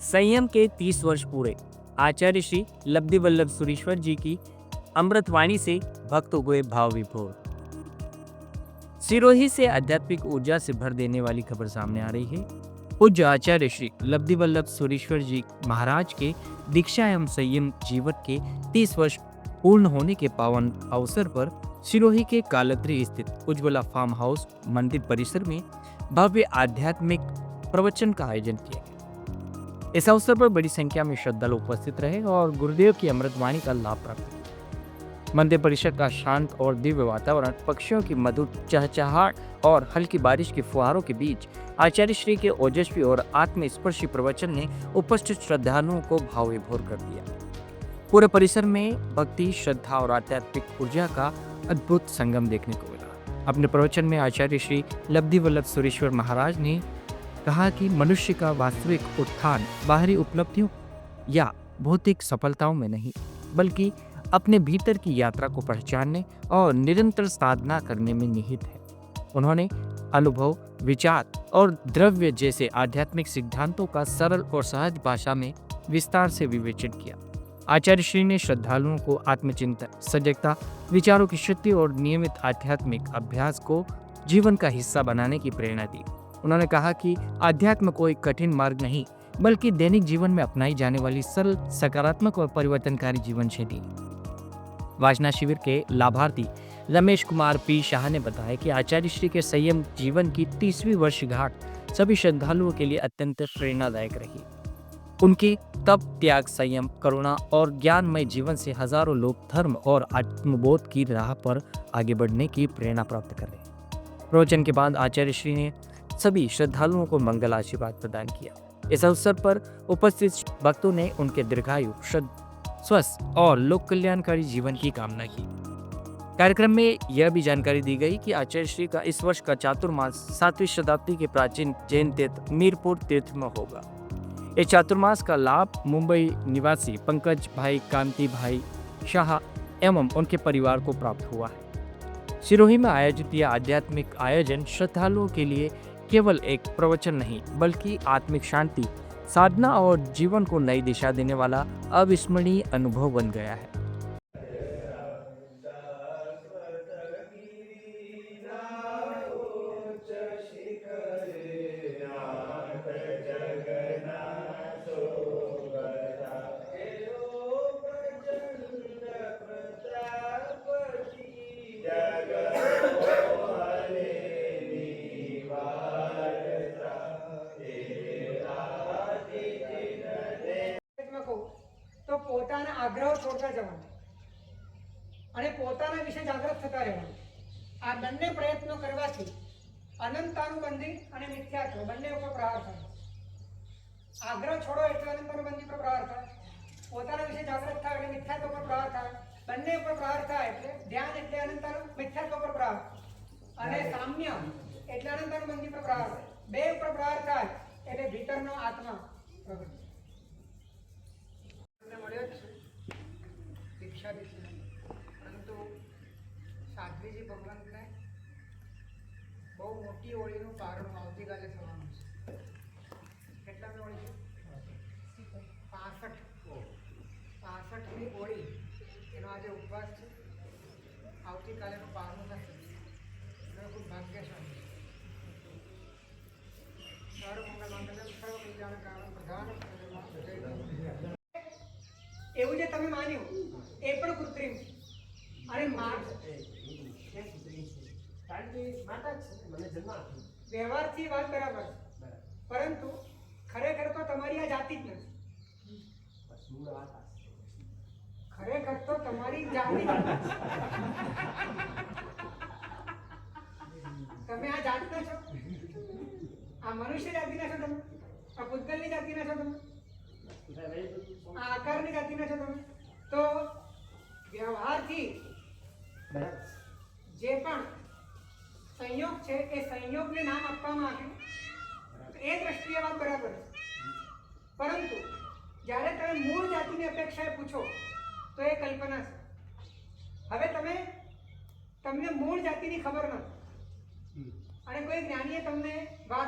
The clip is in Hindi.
संयम के 30 वर्ष पूरे। आचार्य श्री लब्धि वल्लभ सुरीश्वर जी की अमृतवाणी से भक्त हुए भाव विभोर। सिरोही से आध्यात्मिक ऊर्जा से भर देने वाली खबर सामने आ रही है। पूज्य आचार्य श्री लब्धि वल्लभ सुरीश्वर जी महाराज के दीक्षा एवं संयम जीवन के 30 वर्ष पूर्ण होने के पावन अवसर पर सिरोही के कालत्री स्थित उज्ज्वला फार्म हाउस मंदिर परिसर में भव्य आध्यात्मिक प्रवचन का आयोजन किया गया। इस अवसर पर बड़ी संख्या में श्रद्धालु उपस्थित रहे और गुरुदेव की अमृतवाणी का लाभ प्राप्त किया। मंदिर परिसर का शांत और दिव्य वातावरण, पक्षियों की मधुर चहचहाट और हल्की बारिश के फुहारों के बीच आचार्य श्री के ओजस्वी और आत्मस्पर्शी प्रवचन ने उपस्थित श्रद्धालुओं को भाव विभोर कर दिया। पूरे परिसर में भक्ति, श्रद्धा और आध्यात्मिक ऊर्जा का अद्भुत संगम देखने को मिला। अपने प्रवचन में आचार्य श्री लब्धि वल्लभ सुरीश्वर महाराज ने कहा कि मनुष्य का वास्तविक उत्थान बाहरी उपलब्धियों या भौतिक सफलताओं में नहीं, बल्कि अपने भीतर की यात्रा को पहचानने और निरंतर साधना करने में निहित है। उन्होंने अनुभव, विचार और द्रव्य जैसे आध्यात्मिक सिद्धांतों का सरल और सहज भाषा में विस्तार से विवेचन किया। आचार्य श्री ने श्रद्धालुओं को आत्मचिंतन, सजगता, विचारों की शुद्धि और नियमित आध्यात्मिक अभ्यास को जीवन का हिस्सा बनाने की प्रेरणा दी। उन्होंने कहा कि आध्यात्म कोई कठिन मार्ग नहीं, बल्कि दैनिक जीवन में अपनाई जाने वाली सरल, सकारात्मक और परिवर्तनकारी जीवन शैली। वासना शिविर के लाभार्थी रमेश कुमार पी शाह ने बताया कि आचार्य श्री के संयम जीवन की 30वीं वर्षगांठ सभी श्रद्धालुओं के लिए अत्यंत प्रेरणादायक रही। उनके तप, त्याग, संयम, करुणा और ज्ञानमय जीवन से हजारों लोग धर्म और आत्मबोध की राह पर आगे बढ़ने की प्रेरणा प्राप्त कर रहे। प्रवचन के बाद आचार्य श्री ने सभी श्रद्धालुओं को मंगल आशीर्वाद प्रदान किया। इस अवसर पर उपस्थित भक्तों ने उनके दीर्घायु, स्वस्थ और लोक कल्याणकारी जीवन की कामना की। कार्यक्रम में यह भी जानकारी दी गई कि आचार्य श्री का इस वर्ष का चातुर्मास 7वीं शताब्दी के प्राचीन जैन तीर्थ मीरपुर तीर्थ में होगा। इस चातुर्मास का लाभ मुंबई निवासी पंकज भाई, कांति भाई शाह एवं उनके परिवार को प्राप्त हुआ है। सिरोही में आयोजित यह आध्यात्मिक आयोजन श्रद्धालुओं के लिए केवल एक प्रवचन नहीं, बल्कि आत्मिक शांति, साधना और जीवन को नई दिशा देने वाला अविस्मरणीय अनुभव बन गया है। તો પોતાના આગ્રહો છોડતા જવાના અને પોતાના વિશે જાગૃત થતા રહેવાનું। આ બંને પ્રયત્નો કરવાથી અનંતાનુબંધી અને મિથ્યાત્વ બંને ઉપર પ્રહાર થાય। આગ્રહ છોડો એટલે અનંતાનુબંધી પર પ્રહાર થાય, પોતાના વિશે જાગૃત થાય એટલે મિથ્યાત્વ પર પ્રહાર થાય, બંને ઉપર પ્રહાર થાય એટલે ધ્યાન એટલે મિથ્યાત્વ પર પ્રહાર અને સામ્ય એટલે અનંતાનુબંધી પર પ્રહાર થાય। બે ઉપર પ્રહાર થાય એટલે ભીતરનો આત્મા પ્રગટ થાય। दीक्षा दीक्षी नहीं, परंतु साध्वीजी भगवान ने बहु मोटी ओळीનું કારણ આવતીકાલે થવાનું છે। કેટલામી ઓળી છે? 65મી ઓળી એનો આજે ઉપવાસ છે। આવતીકાલેનું 12મું થશે। એટલે ખૂબ ભાગ્યશાળી છે। સર્વમંગલ મંગલમ સર્વ કલ્યાણ કારણમ પ્રધાન એવું જે તમે માન્યું એ પણ કૃત્રિમ છે અને વ્યવહારથી વાત બરાબર, પરંતુ ખરેખર તો તમારી આ જાતિ જ નથી। ખરેખર તો તમારી જાતિ તમે આ જાતના છો, આ મનુષ્ય જાતિના છો, તમે આ પૂતગલની જાતિના છો, તમે આ આકારની જાતિના છો તમે। તો વ્યવહારથી જે પણ સંયોગ છે એ સંયોગને નામ આપવામાં આવ્યું, એ દ્રષ્ટિએ વાત બરાબર છે, પરંતુ જ્યારે તમે મૂળ જાતિની અપેક્ષાએ પૂછો તો એ કલ્પના છે। હવે તમને મૂળ જાતિની ખબર નથી અને કોઈ જ્ઞાનીએ તમને વાત